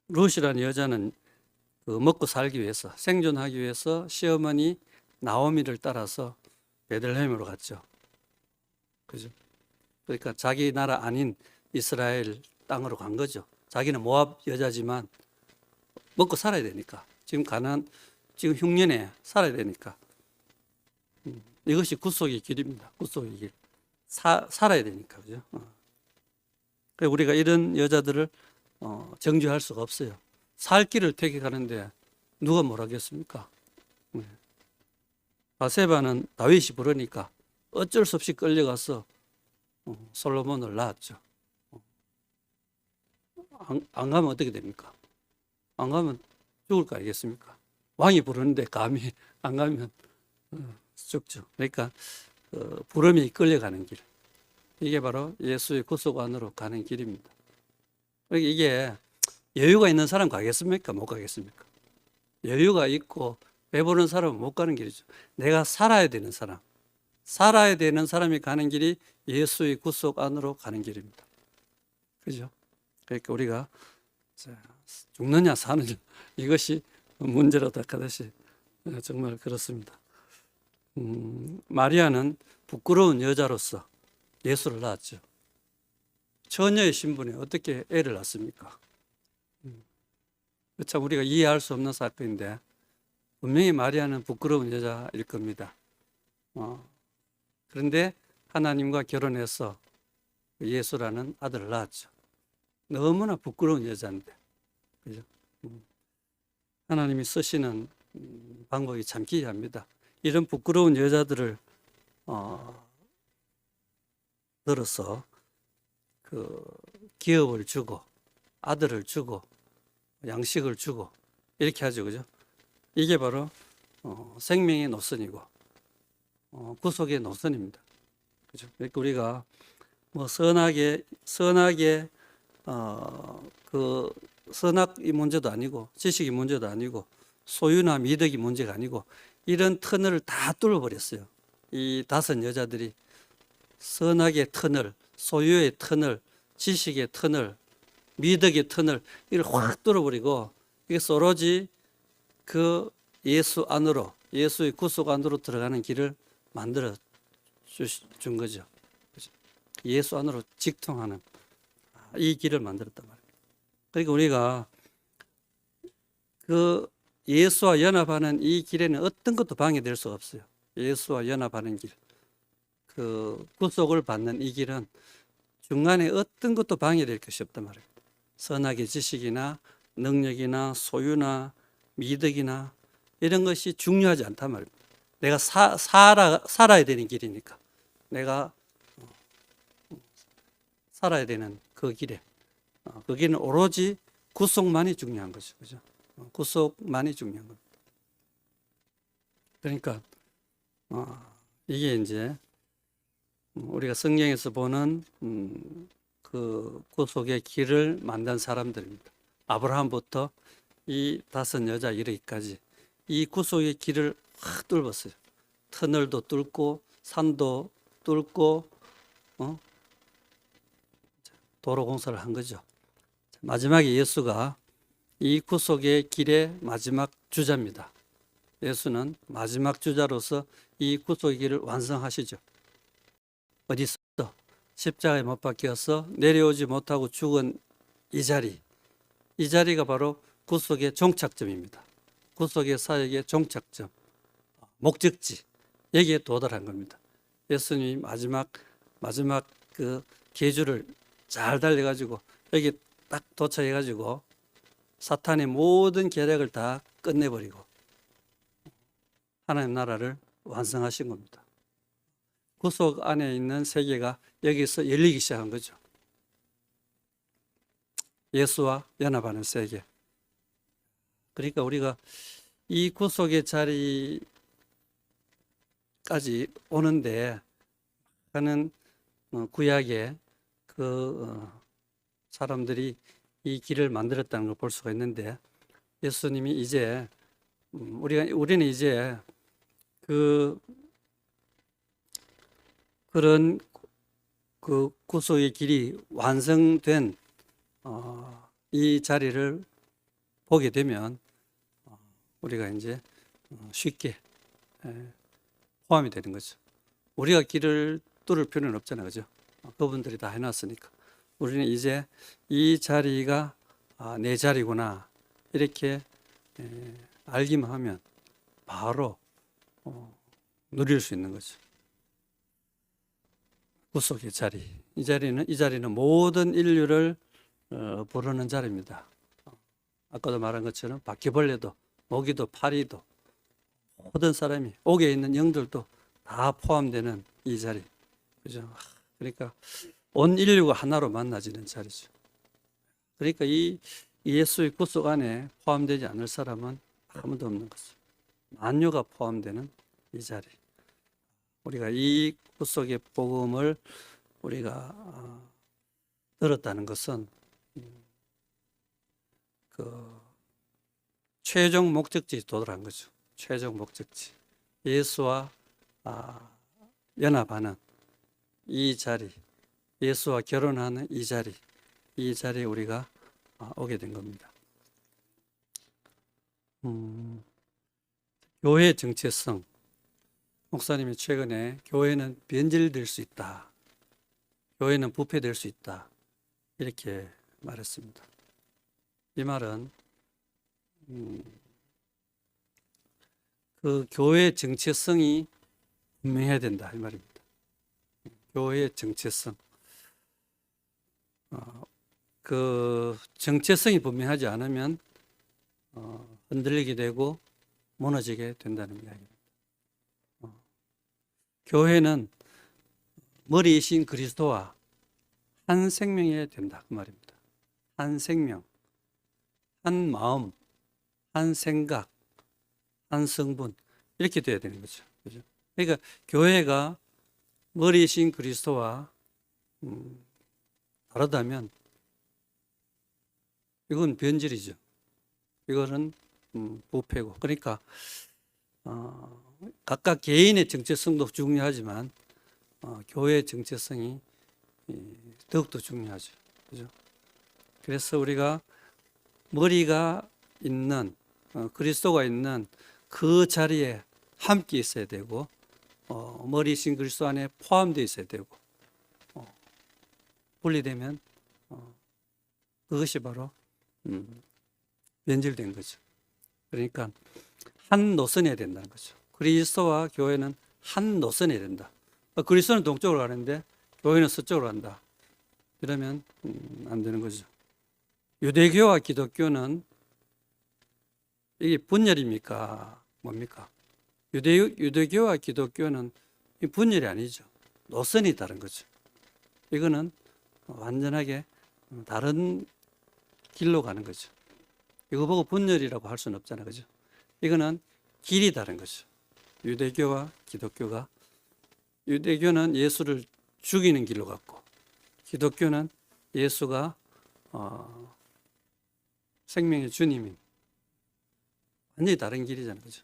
룻이라는 여자는 먹고 살기 위해서 생존하기 위해서 시어머니 나오미를 따라서 베들레헴으로 갔죠. 그죠? 그러니까 자기 나라 아닌 이스라엘 땅으로 간 거죠. 자기는 모압 여자지만 먹고 살아야 되니까 지금 지금 흉년에 살아야 되니까 이것이 구속의 길입니다. 구속의 길. 살아야 되니까 그죠? 그래서 우리가 이런 여자들을 정죄할 수가 없어요. 살 길을 택해가는데 누가 뭘 하겠습니까? 바세바는 다윗이 부르니까 어쩔 수 없이 끌려가서 솔로몬을 낳았죠. 안 가면 어떻게 됩니까? 안 가면 죽을 거 아니겠습니까? 왕이 부르는데 감히 안 가면 죽죠. 그러니까 부름이 끌려가는 길. 이게 바로 예수의 구속 안으로 가는 길입니다. 그러니까 이게 여유가 있는 사람 가겠습니까? 못 가겠습니까? 여유가 있고 배부른 사람은 못 가는 길이죠. 내가 살아야 되는 사람, 살아야 되는 사람이 가는 길이 예수의 구속 안으로 가는 길입니다. 그죠? 그러니까 우리가 죽느냐 사느냐 이것이 문제로다 하듯이 정말 그렇습니다. 마리아는 부끄러운 여자로서 예수를 낳았죠. 처녀의 신분에 어떻게 애를 낳습니까? 참 우리가 이해할 수 없는 사건인데 분명히 마리아는 부끄러운 여자일 겁니다. 그런데 하나님과 결혼해서 예수라는 아들을 낳았죠. 너무나 부끄러운 여자인데, 그죠? 하나님이 쓰시는 방법이 참 기이합니다. 이런 부끄러운 여자들을 들어서 그 기업을 주고 아들을 주고 양식을 주고 이렇게 하죠, 그죠? 이게 바로 생명의 노선이고 구속의 노선입니다, 그죠? 그러니까 우리가 뭐 선악의 그 선악이 문제도 아니고 지식이 문제도 아니고 소유나 미덕이 문제가 아니고 이런 터널을 다 뚫어버렸어요. 이 5 여자들이 선악의 터널, 소유의 터널, 지식의 터널, 미덕의 터널 이걸 확 뚫어버리고 이게 오로지 그 예수 안으로 예수의 구속 안으로 들어가는 길을 만들어 준 거죠. 예수 안으로 직통하는 이 길을 만들었단 말이에요. 그러니까 우리가 그 예수와 연합하는 이 길에는 어떤 것도 방해될 수가 없어요. 예수와 연합하는 길, 그 구속을 받는 이 길은 중간에 어떤 것도 방해될 것이 없단 말이에요. 선악의 지식이나 능력이나 소유나 미덕이나 이런 것이 중요하지 않단 말입니다. 내가 살아야 되는 길이니까 내가 살아야 되는 그 길에 거기는 오로지 구속만이 중요한 거죠. 그죠? 구속만이 중요한 겁니다. 그러니까 이게 이제 우리가 성경에서 보는 그 구속의 길을 만든 사람들입니다. 아브라함부터 이 5 여자 이르기까지 이 구속의 길을 확 뚫었어요. 터널도 뚫고 산도 뚫고 도로 공사를 한 거죠. 마지막에 예수가 이 구속의 길의 마지막 주자입니다. 예수는 마지막 주자로서 이 구속의 길을 완성하시죠. 어디서? 십자가에 못 박혀서 내려오지 못하고 죽은 이 자리가 바로 구속의 종착점입니다. 구속의 사역의 종착점, 목적지, 여기에 도달한 겁니다. 예수님이 마지막 그 계주를 잘 달려가지고 여기 딱 도착해가지고 사탄의 모든 계략을 다 끝내버리고 하나님 나라를 완성하신 겁니다. 구속 안에 있는 세계가 여기서 열리기 시작한 거죠. 예수와 연합하는 세계. 그러니까 우리가 이 구속의 자리까지 오는데 하는 구약의 그 사람들이 이 길을 만들었다는 걸 볼 수가 있는데 예수님이 이제 우리는 이제 그런 그 구속의 길이 완성된 이 자리를 보게 되면 우리가 이제 쉽게 포함이 되는 거죠. 우리가 길을 뚫을 필요는 없잖아요, 그죠? 그분들이 다 해놨으니까. 우리는 이제 이 자리가 내 자리구나 이렇게 알기만 하면 바로 누릴 수 있는 거죠. 구속의 자리. 이 자리는 모든 인류를 부르는 자리입니다. 아까도 말한 것처럼 바퀴벌레도 모기도 파리도 모든 사람이 옥에 있는 영들도 다 포함되는 이 자리. 그죠? 그러니까 온 인류가 하나로 만나지는 자리죠. 그러니까 이 예수의 구속 안에 포함되지 않을 사람은 아무도 없는 것이죠. 만유가 포함되는 이 자리. 우리가 이 구속의 복음을 우리가 들었다는 것은 그 최종 목적지에 도달한 거죠. 최종 목적지. 예수와 연합하는 이 자리, 예수와 결혼하는 이 자리에 우리가 오게 된 겁니다. 교회의 정체성. 목사님이 최근에 교회는 변질될 수 있다. 교회는 부패될 수 있다. 이렇게 말했습니다. 이 말은 그 교회의 정체성이 분명해야 된다 이 말입니다. 교회의 정체성. 그 정체성이 분명하지 않으면 흔들리게 되고 무너지게 된다는 이야기입니다. 교회는 머리이신 그리스도와 한 생명이어야 된다 그 말입니다. 한 생명, 한 마음, 한 생각, 한 성분 이렇게 돼야 되는 거죠. 그죠? 그러니까 교회가 머리이신 그리스도와 다르다면 이건 변질이죠. 이거는 부패고. 그러니까 각각 개인의 정체성도 중요하지만 교회의 정체성이 더욱더 중요하죠. 그죠? 그래서 우리가 머리가 있는 그리스도가 있는 그 자리에 함께 있어야 되고 머리이신 그리스도 안에 포함되어 있어야 되고 분리되면 그것이 바로 변질된 거죠. 그러니까 한 노선이어야 된다는 거죠. 그리스도와 교회는 한 노선이어야 된다. 그리스도는 동쪽으로 가는데 교회는 서쪽으로 간다. 이러면 안 되는 거죠. 유대교와 기독교는 이게 분열입니까? 뭡니까? 유대교와 기독교는 분열이 아니죠. 노선이 다른 거죠. 이거는 완전하게 다른 길로 가는 거죠. 이거 보고 분열이라고 할 수는 없잖아요. 그죠? 이거는 길이 다른 거죠. 유대교와 기독교가 유대교는 예수를 죽이는 길로 갔고 기독교는 예수가 생명의 주님인 완전히 다른 길이잖아요. 그죠?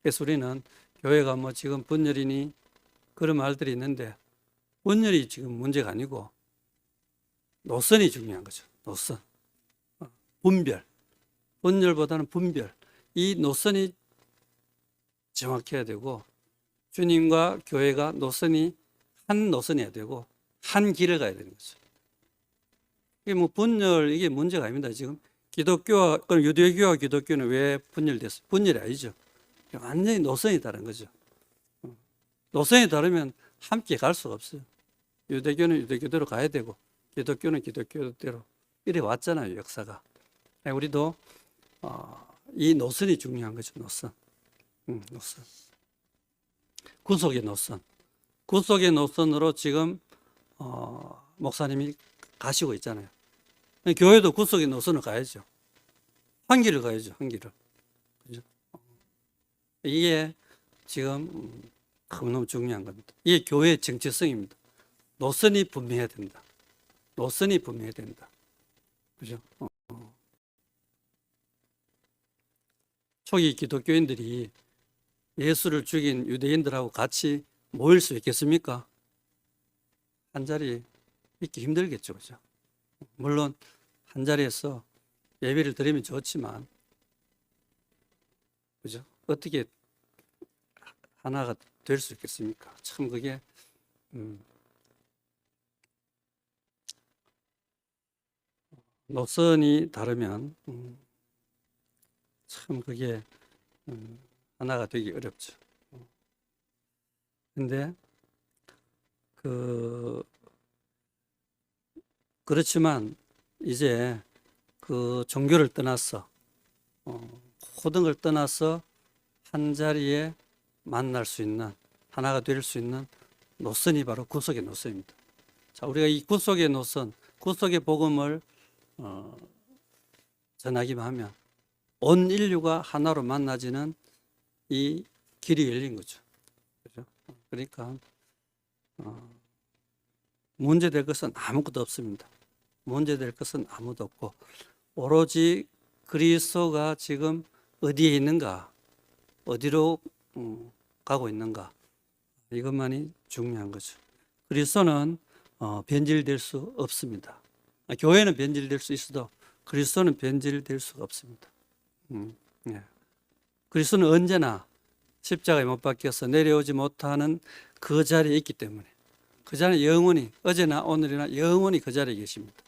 그래서 우리는 교회가 뭐 지금 분열이니 그런 말들이 있는데 분열이 지금 문제가 아니고 노선이 중요한 거죠. 노선. 분별. 분열보다는 분별. 이 노선이 정확해야 되고 주님과 교회가 노선이 한 노선이어야 되고 한 길을 가야 되는 거죠. 이게 뭐 분열 이게 문제가 아닙니다. 지금 기독교와 유대교와 기독교는 왜 분열됐어요? 분열이 아니죠. 완전히 노선이 다른 거죠. 노선이 다르면 함께 갈 수가 없어요. 유대교는 유대교대로 가야 되고 기독교는 기독교대로 이래 왔잖아요. 역사가. 우리도 이 노선이 중요한 거죠. 노선. 노선. 구속의 노선. 구속의 노선으로 지금 목사님이 가시고 있잖아요. 교회도 구속의 노선을 가야죠. 한 길을 가야죠. 한 길을. 그죠? 이게 지금 너무 중요한 겁니다. 이게 교회의 정체성입니다. 노선이 분명해야 된다. 노선이 분명해야 된다. 그죠? 초기 기독교인들이 예수를 죽인 유대인들하고 같이 모일 수 있겠습니까? 한 자리 있기 힘들겠죠. 그죠? 물론 한 자리에서 예배를 드리면 좋지만 그죠? 어떻게 하나가 될 수 있겠습니까? 참 그게 노선이 다르면 참 그게 하나가 되기 어렵죠. 근데 그렇지만 이제 그 종교를 떠나서 모든 걸 떠나서 한 자리에 만날 수 있는 하나가 될 수 있는 노선이 바로 구속의 노선입니다. 자, 우리가 이 구속의 노선, 구속의 복음을 전하기만 하면 온 인류가 하나로 만나지는 이 길이 열린 거죠. 그죠? 그러니까 문제될 것은 아무것도 없습니다. 문제될 것은 아무도 없고 오로지 그리스도가 지금 어디에 있는가, 어디로 가고 있는가 이것만이 중요한 거죠. 그리스도는 변질될 수 없습니다. 교회는 변질될 수 있어도 그리스도는 변질될 수가 없습니다. 예. 그리스도는 언제나 십자가에 못 박혀서 내려오지 못하는 그 자리에 있기 때문에 그 자리에 영원히 어제나 오늘이나 영원히 그 자리에 계십니다.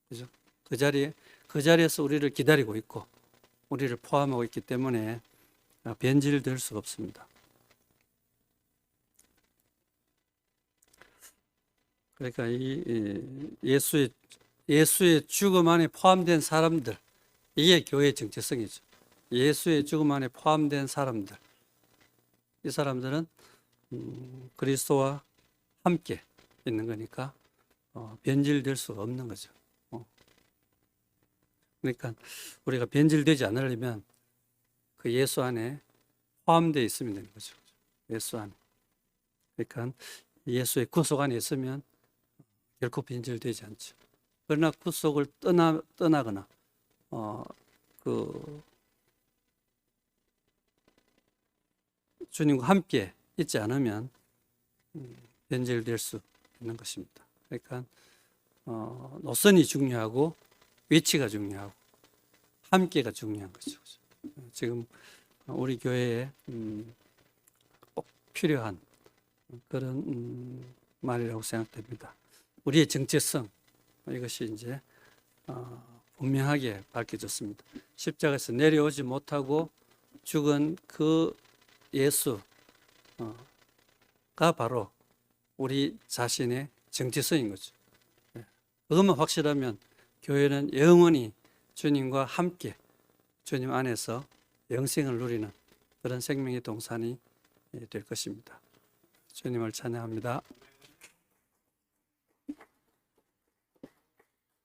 그죠? 그 자리에서 우리를 기다리고 있고 우리를 포함하고 있기 때문에 변질될 수가 없습니다. 그러니까 이 예수의 죽음 안에 포함된 사람들, 이게 교회의 정체성이죠. 예수의 죽음 안에 포함된 사람들, 이 사람들은 그리스도와 함께 있는 거니까 변질될 수가 없는 거죠. 그러니까 우리가 변질되지 않으려면 그 예수 안에 포함되어 있으면 되는 거죠. 예수 안에. 그러니까 예수의 구속 안에 있으면 결코 변질되지 않죠. 그러나 구속을 떠나거나 그 주님과 함께 있지 않으면 변질될 수 있는 것입니다. 그러니까 노선이 중요하고 위치가 중요하고 함께가 중요한 거죠. 지금 우리 교회에 꼭 필요한 그런 말이라고 생각됩니다. 우리의 정체성, 이것이 이제 분명하게 밝혀졌습니다. 십자가에서 내려오지 못하고 죽은 그 예수가 바로 우리 자신의 정체성인 거죠. 그것만 확실하면 교회는 영원히 주님과 함께 주님 안에서 영생을 누리는 그런 생명의 동산이 될 것입니다. 주님을 찬양합니다.